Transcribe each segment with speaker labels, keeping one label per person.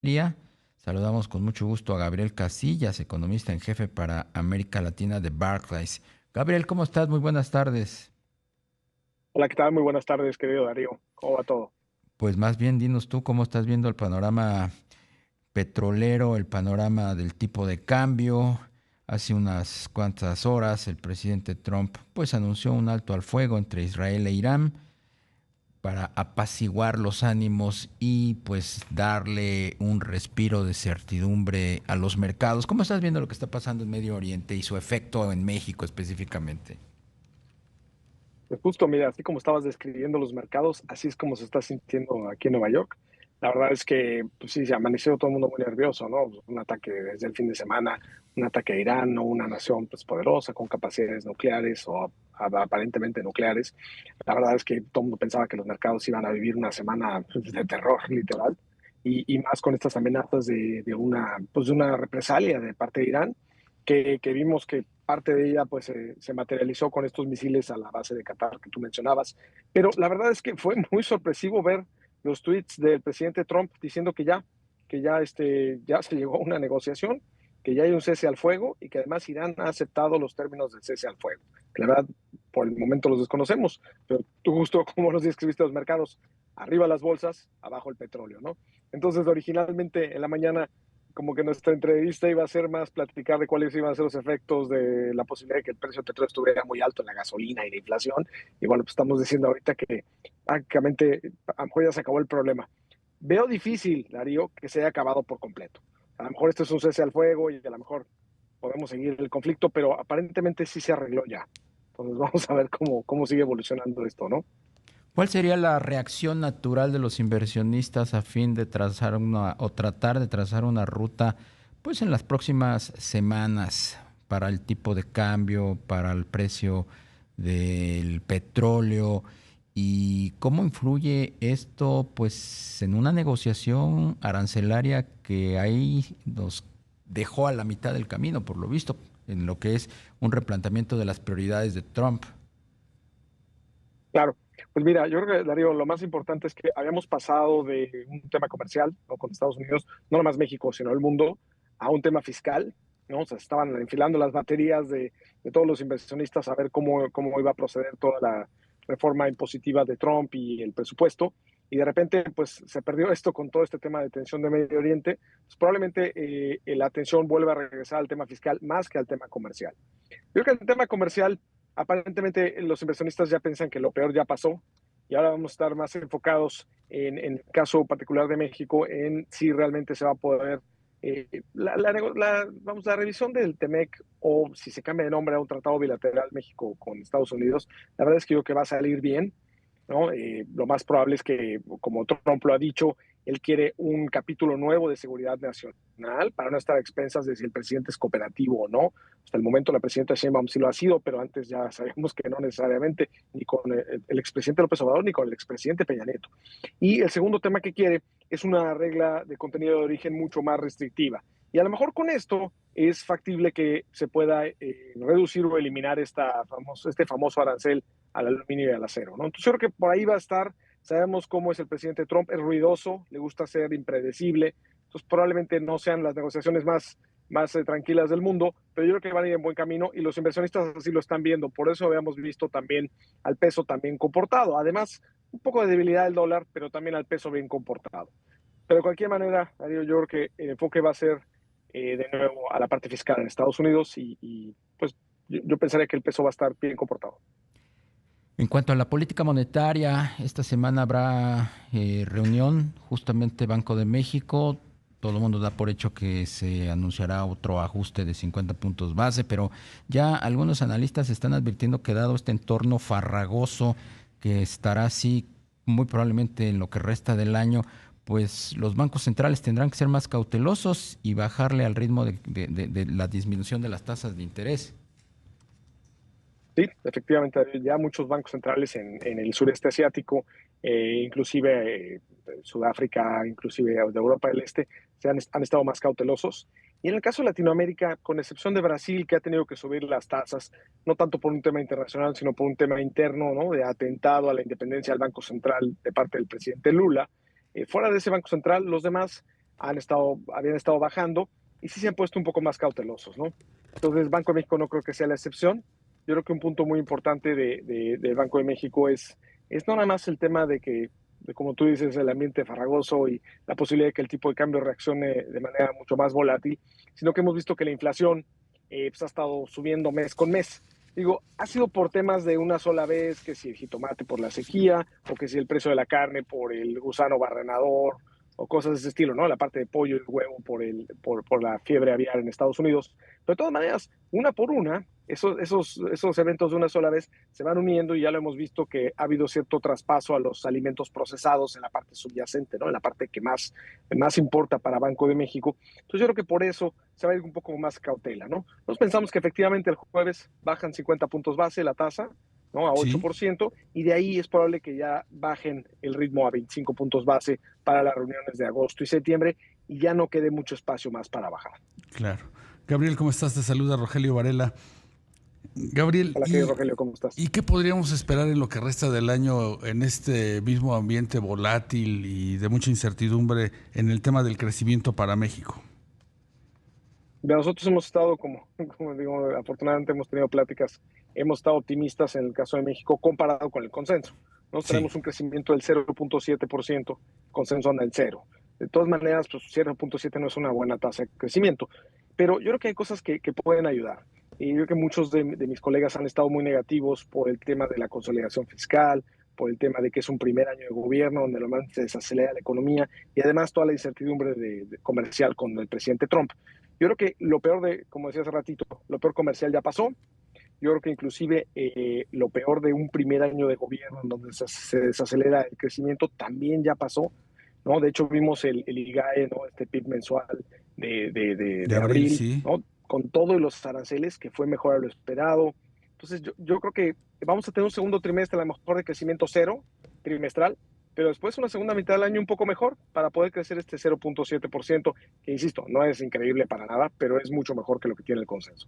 Speaker 1: Día. Saludamos con mucho gusto a Gabriel Casillas, economista en jefe para América Latina de Barclays. Gabriel, ¿cómo estás? Muy buenas tardes.
Speaker 2: Hola, ¿qué tal? Muy buenas tardes, querido Darío. ¿Cómo va todo?
Speaker 1: Pues más bien dinos tú cómo estás viendo el panorama petrolero, el panorama del tipo de cambio. Hace unas cuantas horas el presidente Trump pues anunció un alto al fuego entre Israel e Irán para apaciguar los ánimos y pues darle un respiro de certidumbre a los mercados. ¿Cómo estás viendo lo que está pasando en Medio Oriente y su efecto en México específicamente?
Speaker 2: Pues justo, mira, así como estabas describiendo los mercados, así es como se está sintiendo aquí en Nueva York. La verdad es que, pues sí, se amaneció todo el mundo muy nervioso, ¿no? Un ataque desde el fin de semana, un ataque a Irán, ¿no? Una nación pues poderosa con capacidades nucleares o aparentemente nucleares. La verdad es que todo el mundo pensaba que los mercados iban a vivir una semana pues, de terror, literal, y más con estas amenazas de una represalia de parte de Irán, que vimos que parte de ella pues se materializó con estos misiles a la base de Qatar que tú mencionabas. Pero la verdad es que fue muy sorpresivo ver los tweets del presidente Trump diciendo ya se llegó a una negociación, que ya hay un cese al fuego y que además Irán ha aceptado los términos del cese al fuego. Que la verdad, por el momento los desconocemos, pero tú justo como los describiste los mercados, arriba las bolsas, abajo el petróleo, ¿no? Entonces, originalmente en la mañana como que nuestra entrevista iba a ser más platicar de cuáles iban a ser los efectos de la posibilidad de que el precio del petróleo estuviera muy alto en la gasolina y la inflación. Y bueno, pues estamos diciendo ahorita que prácticamente a lo mejor ya se acabó el problema. Veo difícil, Darío, que se haya acabado por completo. A lo mejor esto es un cese al fuego y a lo mejor podemos seguir el conflicto, pero aparentemente sí se arregló ya. Entonces vamos a ver cómo sigue evolucionando esto, ¿no?
Speaker 1: ¿Cuál sería la reacción natural de los inversionistas a fin de trazar una o tratar de trazar una ruta pues en las próximas semanas para el tipo de cambio, para el precio del petróleo y cómo influye esto pues en una negociación arancelaria que ahí nos dejó a la mitad del camino por lo visto en lo que es un replanteamiento de las prioridades de Trump?
Speaker 2: Claro, pues mira, yo creo que, Darío, lo más importante es que habíamos pasado de un tema comercial, ¿no? Con Estados Unidos, no nomás México, sino el mundo, a un tema fiscal, ¿no? O sea, estaban enfilando las baterías de todos los inversionistas a ver cómo iba a proceder toda la reforma impositiva de Trump y el presupuesto, y de repente, pues, se perdió esto con todo este tema de tensión de Medio Oriente, pues probablemente la atención vuelva a regresar al tema fiscal más que al tema comercial. Yo creo que el tema comercial, aparentemente los inversionistas ya piensan que lo peor ya pasó y ahora vamos a estar más enfocados en el caso particular de México, en si realmente se va a poder, la revisión del TEMEC o si se cambia de nombre a un tratado bilateral México con Estados Unidos, la verdad es que yo creo que va a salir bien, ¿no? Lo más probable es que, como Trump lo ha dicho, él quiere un capítulo nuevo de seguridad nacional para no estar a expensas de si el presidente es cooperativo o no. Hasta el momento la presidenta Sheinbaum sí lo ha sido, pero antes ya sabemos que no necesariamente, ni con el expresidente López Obrador ni con el expresidente Peña Nieto. Y el segundo tema que quiere es una regla de contenido de origen mucho más restrictiva. Y a lo mejor con esto es factible que se pueda reducir o eliminar este famoso arancel al aluminio y al acero, ¿no? Entonces yo creo que por ahí va a estar. Sabemos cómo es el presidente Trump, es ruidoso, le gusta ser impredecible, entonces probablemente no sean las negociaciones más tranquilas del mundo, pero yo creo que van a ir en buen camino y los inversionistas así lo están viendo. Por eso habíamos visto también al peso también comportado. Además, un poco de debilidad del dólar, pero también al peso bien comportado. Pero de cualquier manera, Darío, yo creo que el enfoque va a ser de nuevo a la parte fiscal en Estados Unidos y pues yo pensaría que el peso va a estar bien comportado.
Speaker 1: En cuanto a la política monetaria, esta semana habrá reunión, justamente Banco de México. Todo el mundo da por hecho que se anunciará otro ajuste de 50 puntos base, pero ya algunos analistas están advirtiendo que dado este entorno farragoso que estará así muy probablemente en lo que resta del año, pues los bancos centrales tendrán que ser más cautelosos y bajarle al ritmo de la disminución de las tasas de interés.
Speaker 2: Sí, efectivamente, ya muchos bancos centrales en el sureste asiático, inclusive Sudáfrica, inclusive de Europa del Este, han estado más cautelosos. Y en el caso de Latinoamérica, con excepción de Brasil, que ha tenido que subir las tasas, no tanto por un tema internacional, sino por un tema interno, ¿no? De atentado a la independencia del Banco Central de parte del presidente Lula. Fuera de ese Banco Central, los demás habían estado bajando y sí se han puesto un poco más cautelosos, ¿no? Entonces, Banco de México no creo que sea la excepción. Yo creo que un punto muy importante del Banco de México es no nada más el tema como tú dices, el ambiente farragoso y la posibilidad de que el tipo de cambio reaccione de manera mucho más volátil, sino que hemos visto que la inflación pues ha estado subiendo mes con mes. Digo, ha sido por temas de una sola vez, que si el jitomate por la sequía, o que si el precio de la carne por el gusano barrenador, o cosas de ese estilo, ¿no? La parte de pollo y huevo por la fiebre aviar en Estados Unidos. Pero de todas maneras, una por una, esos eventos de una sola vez se van uniendo y ya lo hemos visto que ha habido cierto traspaso a los alimentos procesados en la parte subyacente, ¿no? En la parte que más importa para Banco de México. Entonces yo creo que por eso se va a ir un poco más cautela, ¿no? Nos pensamos que efectivamente el jueves bajan 50 puntos base la tasa, ¿no? A
Speaker 1: Sí,
Speaker 2: 8%, y de ahí es probable que ya bajen el ritmo a 25 puntos base para las reuniones de agosto y septiembre y ya no quede mucho espacio más para bajar.
Speaker 3: claro. Gabriel, ¿cómo estás? Te saluda Rogelio Varela. Gabriel,
Speaker 2: Hola, querido Rogelio, ¿cómo estás?
Speaker 3: ¿y qué podríamos esperar en lo que resta del año en este mismo ambiente volátil y de mucha incertidumbre en el tema del crecimiento para México?
Speaker 2: Nosotros hemos estado, como digo, afortunadamente hemos tenido pláticas, hemos estado optimistas en el caso de México comparado con el consenso. Nos
Speaker 3: Sí,
Speaker 2: tenemos un crecimiento del 0.7%, consenso anda en cero. De todas maneras, pues 0.7 no es una buena tasa de crecimiento, pero yo creo que hay cosas que pueden ayudar. Y yo creo que muchos de mis colegas han estado muy negativos por el tema de la consolidación fiscal, por el tema de que es un primer año de gobierno donde normalmente se desacelera la economía y además toda la incertidumbre comercial con el presidente Trump. Yo creo que lo peor como decía hace ratito, lo peor comercial ya pasó. Yo creo que inclusive lo peor de un primer año de gobierno en donde se desacelera el crecimiento también ya pasó, ¿no? De hecho, vimos el IGAE, ¿no? Este PIB mensual
Speaker 3: de
Speaker 2: de
Speaker 3: abril,
Speaker 2: abril,
Speaker 3: sí.
Speaker 2: ¿no? Con todo y los aranceles, que fue mejor a lo esperado. Entonces, yo creo que vamos a tener un segundo trimestre a lo mejor de crecimiento cero trimestral, pero después una segunda mitad del año un poco mejor para poder crecer este 0.7%, que insisto, no es increíble para nada, pero es mucho mejor que lo que tiene el consenso.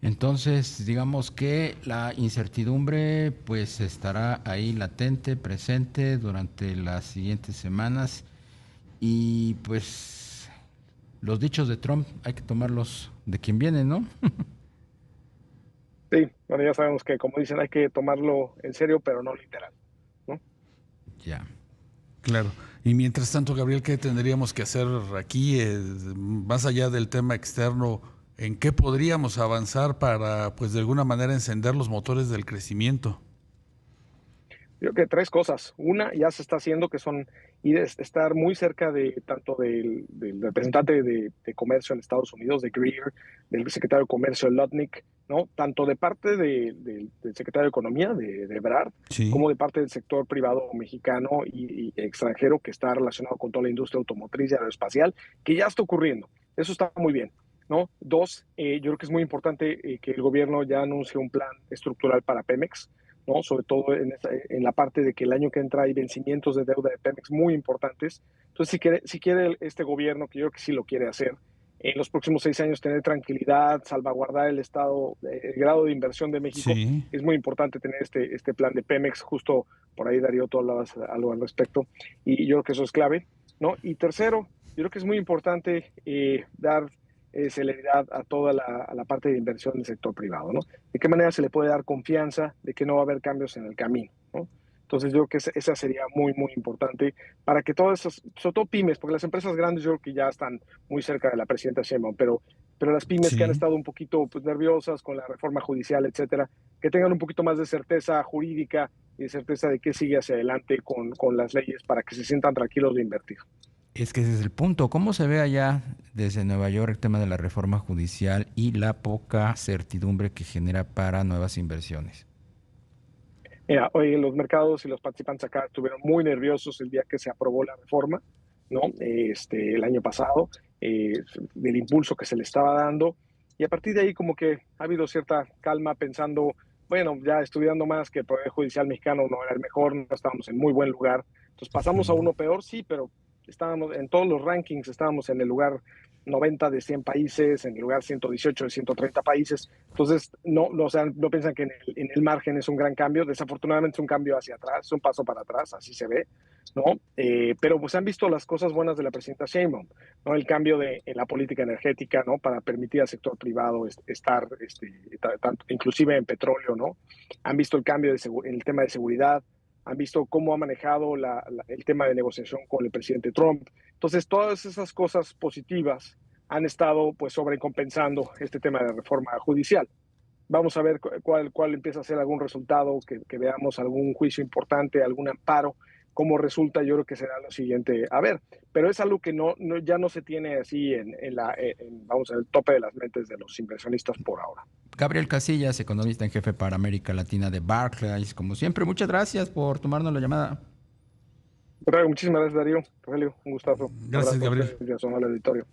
Speaker 1: entonces digamos que la incertidumbre pues estará ahí latente, presente durante las siguientes semanas y pues los dichos de Trump hay que tomarlos de quien viene, ¿no?
Speaker 2: Sí, bueno, ya sabemos que como dicen hay que tomarlo en serio, pero no literal, ¿no?
Speaker 1: Ya.
Speaker 3: Claro. Y mientras tanto, Gabriel, ¿qué tendríamos que hacer aquí, más allá del tema externo? ¿En qué podríamos avanzar para, pues, de alguna manera encender los motores del crecimiento?
Speaker 2: Yo creo que tres cosas. Una ya se está haciendo, que son estar muy cerca de tanto del representante de comercio en Estados Unidos, de Greer, del secretario de Comercio, Lutnick, ¿no? Tanto de parte del secretario de Economía, de Ebrard,
Speaker 3: Sí,
Speaker 2: como de parte del sector privado mexicano y extranjero que está relacionado con toda la industria automotriz y aeroespacial, que ya está ocurriendo. Eso está muy bien, ¿no? Dos, yo creo que es muy importante que el gobierno ya anuncie un plan estructural para Pemex, ¿no? Sobre todo en la parte de que el año que entra hay vencimientos de deuda de Pemex muy importantes. Entonces, si quiere este gobierno, que yo creo que sí lo quiere hacer, en los próximos 6 años tener tranquilidad, salvaguardar el grado de inversión de México,
Speaker 3: sí.
Speaker 2: es muy importante tener este plan de Pemex. Justo por ahí, Darío, tú hablabas algo al respecto, y yo creo que eso es clave, ¿no? Y tercero, yo creo que es muy importante dar celeridad a toda a la parte de inversión del sector privado, ¿no? ¿De qué manera se le puede dar confianza de que no va a haber cambios en el camino, ¿no? Entonces yo creo que esa sería muy, muy importante para que todas esas, sobre todo pymes, porque las empresas grandes yo creo que ya están muy cerca de la presidenta Sheinbaum, pero las pymes que han
Speaker 3: Sí.
Speaker 2: estado un poquito pues, nerviosas con la reforma judicial, etcétera, que tengan un poquito más de certeza jurídica y de certeza de qué sigue hacia adelante con las leyes para que se sientan tranquilos de invertir.
Speaker 1: Es que ese es el punto. ¿Cómo se ve allá desde Nueva York el tema de la reforma judicial y la poca certidumbre que genera para nuevas inversiones?
Speaker 2: Mira, hoy los mercados y los participantes acá estuvieron muy nerviosos el día que se aprobó la reforma, ¿no? El año pasado, del impulso que se le estaba dando. Y a partir de ahí como que ha habido cierta calma pensando, bueno, ya estudiando más que el Poder Judicial mexicano no era el mejor, no estábamos en muy buen lugar. Entonces pasamos a uno peor, sí, pero estábamos en todos los rankings, estábamos en el lugar 90 de 100 países, en lugar 118 de 130 países. Entonces, o sea, no piensan que en el margen es un gran cambio. Desafortunadamente es un cambio hacia atrás, es un paso para atrás, así se ve, ¿no? Pero pues han visto las cosas buenas de la presidenta Sheinbaum, ¿no? El cambio en la política energética, ¿no? Para permitir al sector privado estar, tanto, inclusive en petróleo, ¿no? Han visto el cambio en el tema de seguridad, han visto cómo ha manejado el tema de negociación con el presidente Trump. Entonces, todas esas cosas positivas han estado pues sobrecompensando este tema de reforma judicial. Vamos a ver cuál empieza a ser algún resultado, que veamos algún juicio importante, algún amparo, cómo resulta. Yo creo que será lo siguiente a ver. Pero es algo que ya no se tiene así vamos, en el tope de las mentes de los inversionistas por ahora.
Speaker 1: Gabriel Casillas, economista en jefe para América Latina de Barclays. Como siempre, muchas gracias por tomarnos la llamada.
Speaker 2: Muchísimas gracias, Darío. Rogelio, un gustazo.
Speaker 3: Gracias, Gabriel.
Speaker 2: Al auditorio.